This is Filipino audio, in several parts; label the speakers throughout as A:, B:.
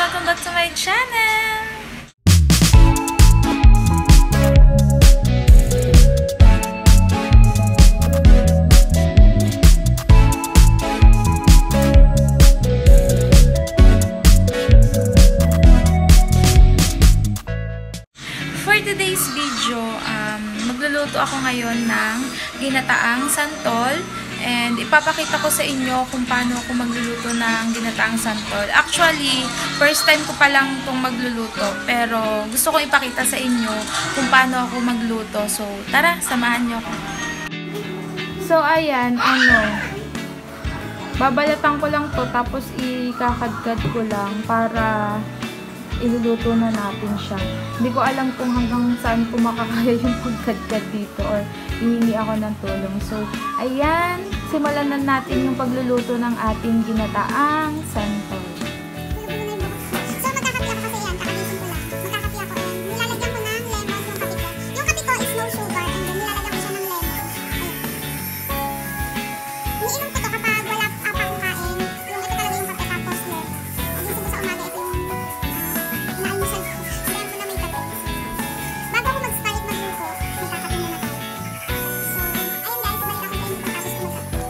A: Welcome back to my channel! For today's video, magluluto ako ngayon ng ginataang santol. And ipapakita ko sa inyo kung paano ako magluluto ng ginataang santol. Actually, first time ko pa lang itong magluluto. Pero gusto ko ipakita sa inyo kung paano ako magluto. So, tara, samahan nyo ako. So, ayan, babalatan ko lang to tapos ikakadkad ko lang para iluluto na natin siya. Hindi ko alam kung hanggang saan ko makakaya yung pagkadkad dito or hihingi ako ng tulong. So, ayan, simulan na natin yung pagluluto ng ating ginataang santol.
B: So, magkakapi ako kasi yan, kakalisin ko lang. Magkakapi ako and nilalagyan ko ng lemon yung kape ko. Yung kape ko is no sugar and then nilalagyan ko siya ng lemon. Iniinom ko to kapag wala pa akong kain. Yung ito talaga yung kape tapos lemon. Agising ko sa umaga, ito yung inaalmusal ko. Sabihan ko na may kape. Bago ako mag-start magluto, magkakape muna tayo. So, ayun guys, balik ako sa inyo pagkatapos ko magkape.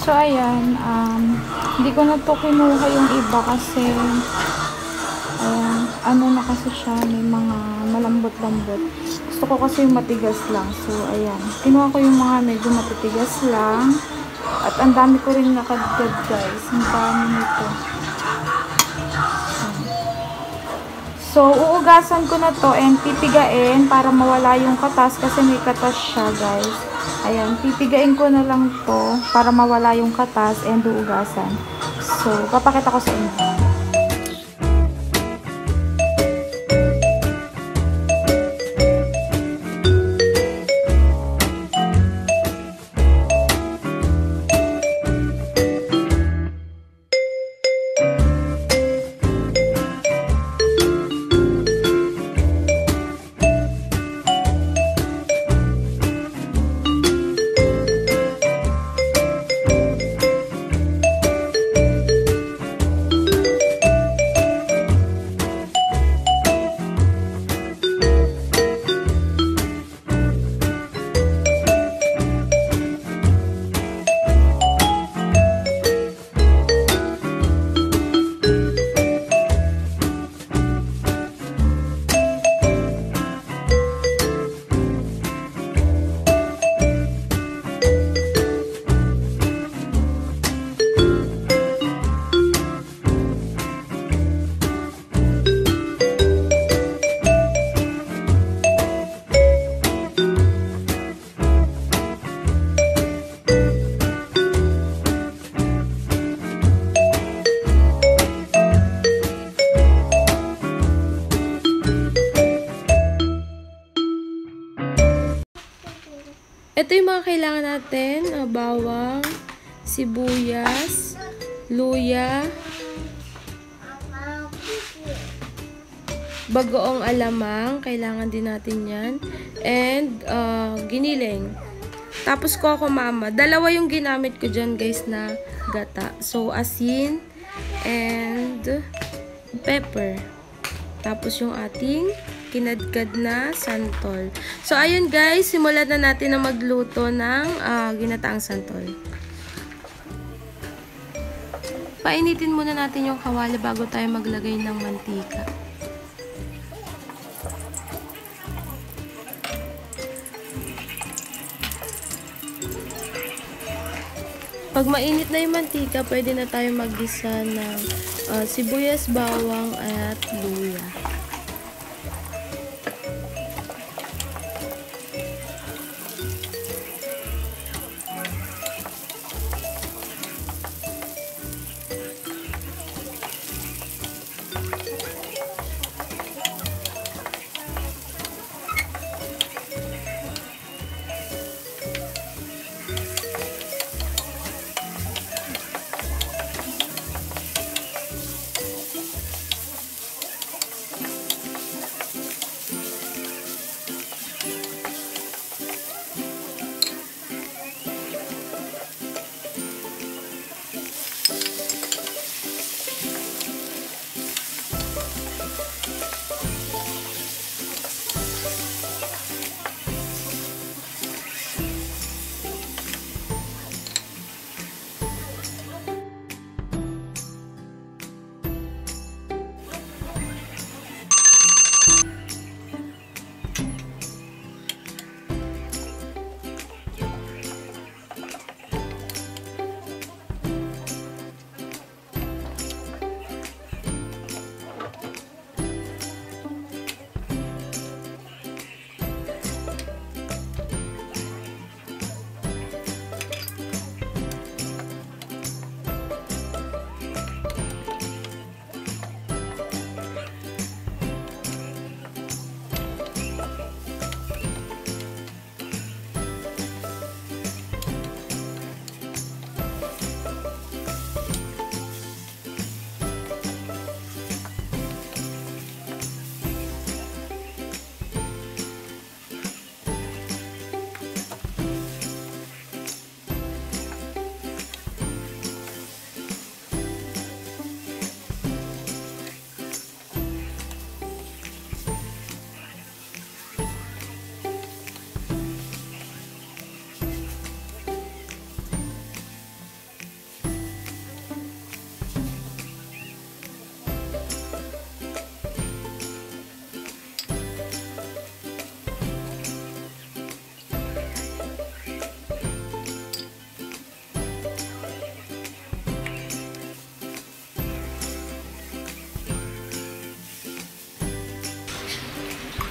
A: So, ayan, hindi ko na to kinuha yung iba kasi, ayan, na kasi siya, may mga malambot-lambot. Gusto ko kasi yung matigas lang. So, ayan, kinuha ko yung mga medyo matitigas lang. At ang dami ko rin nakadgad, guys. Ang dami nito. So, uugasan ko na to and pipigain para mawala yung katas kasi may katas siya, guys. ayan, pipigain ko na lang to para mawala yung katas and hugasan. So, papakita ko sa inyo. Ito yung mga kailangan natin, bawang, sibuyas, luya, bagoong alamang, kailangan din natin yan, and giniling. Tapos coco mama, dalawa yung ginamit ko dyan guys na gata. So asin and pepper. Tapos yung ating kinadkad na santol. So, ayun guys, simulan na natin na magluto ng ginataang santol. Painitin muna natin yung kawali bago tayo maglagay ng mantika. Pag mainit na yung mantika, pwede na tayo maggisa ng sibuyas, bawang at luya.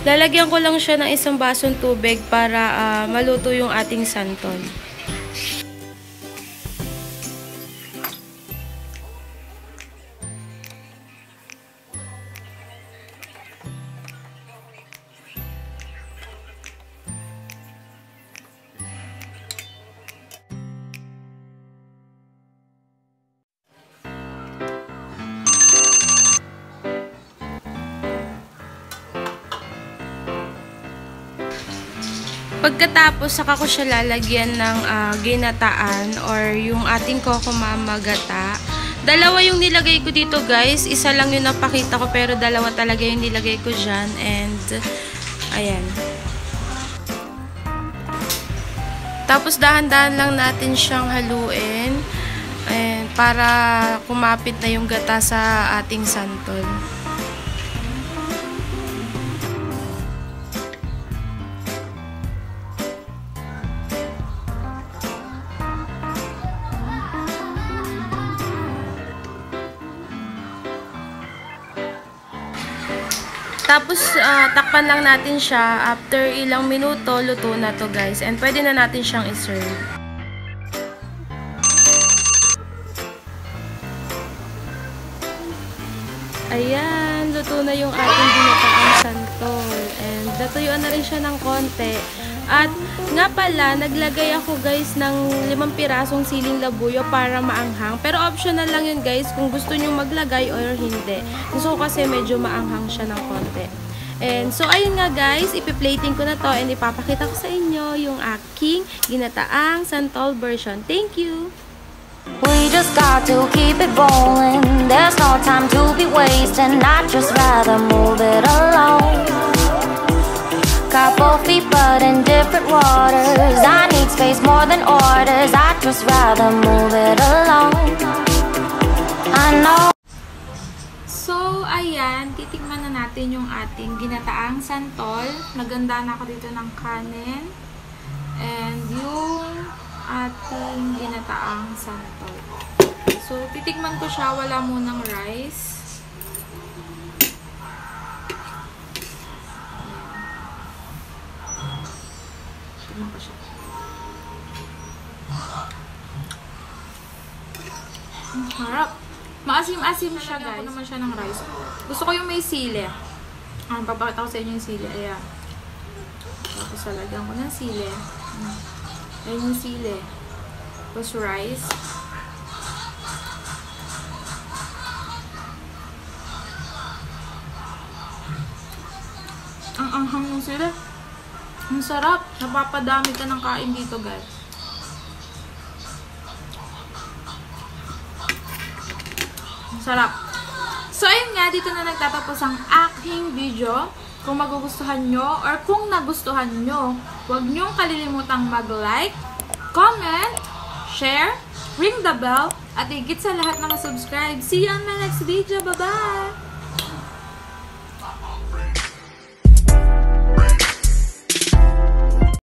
C: Lalagyan ko lang siya ng isang basong tubig para maluto yung ating santol. Pagkatapos, saka ko siya lalagyan ng ginataan or yung ating kokomama gata. Dalawa yung nilagay ko dito guys. Isa lang yung napakita ko pero dalawa talaga yung nilagay ko dyan. And, ayan. Tapos dahan-dahan lang natin siyang haluin. And, para kumapit na yung gata sa ating santol. Tapos, takpan lang natin siya. After ilang minuto, luto na to guys. And pwede na natin siyang iserve. Ayan, luto na yung ating ginataang santol. And natuyuan na rin siya ng konti. At nga pala, naglagay ako guys ng 5 pirasong siling labuyo para maanghang. Pero optional lang yun guys kung gusto nyo maglagay or hindi. Gusto ko kasi medyo maanghang siya ng konti. And so ayun nga guys, ipi-plating ko na to and ipapakita ko sa inyo yung aking ginataang santol version. Thank you!
D: We just got to keep it rolling. There's no time to be wasting. I'd just rather move it along. Got both feet but in different waters. I need space more than orders. I'd just rather move it along. I know.
A: So, ayan, titikman na natin yung ating ginataang santol. Naganda na ako dito ng kanin. And yung ating ginataang santol. So, titikman ko siya. Wala munang rice. Titikman ko siya. Ang harap. Maasim-asim siya, guys. Ako naman siya ng rice. Gusto ko yung may sili. Papakita ko sa inyo yung sili. Ayan. Tapos lalagyan ko ng sili. Ayan yung sili. Tapos rice. Ang anghang yung sili. Ang sarap. Napapadami ka ng kain dito, guys. Sarap. So, ayun nga, dito na nagtatapos ang aking video. Kung magugustuhan nyo or kung nagustuhan nyo, huwag nyong kalilimutang mag-like, comment, share, ring the bell, at higit sa lahat na mag-subscribe. See you on my next video. Bye-bye!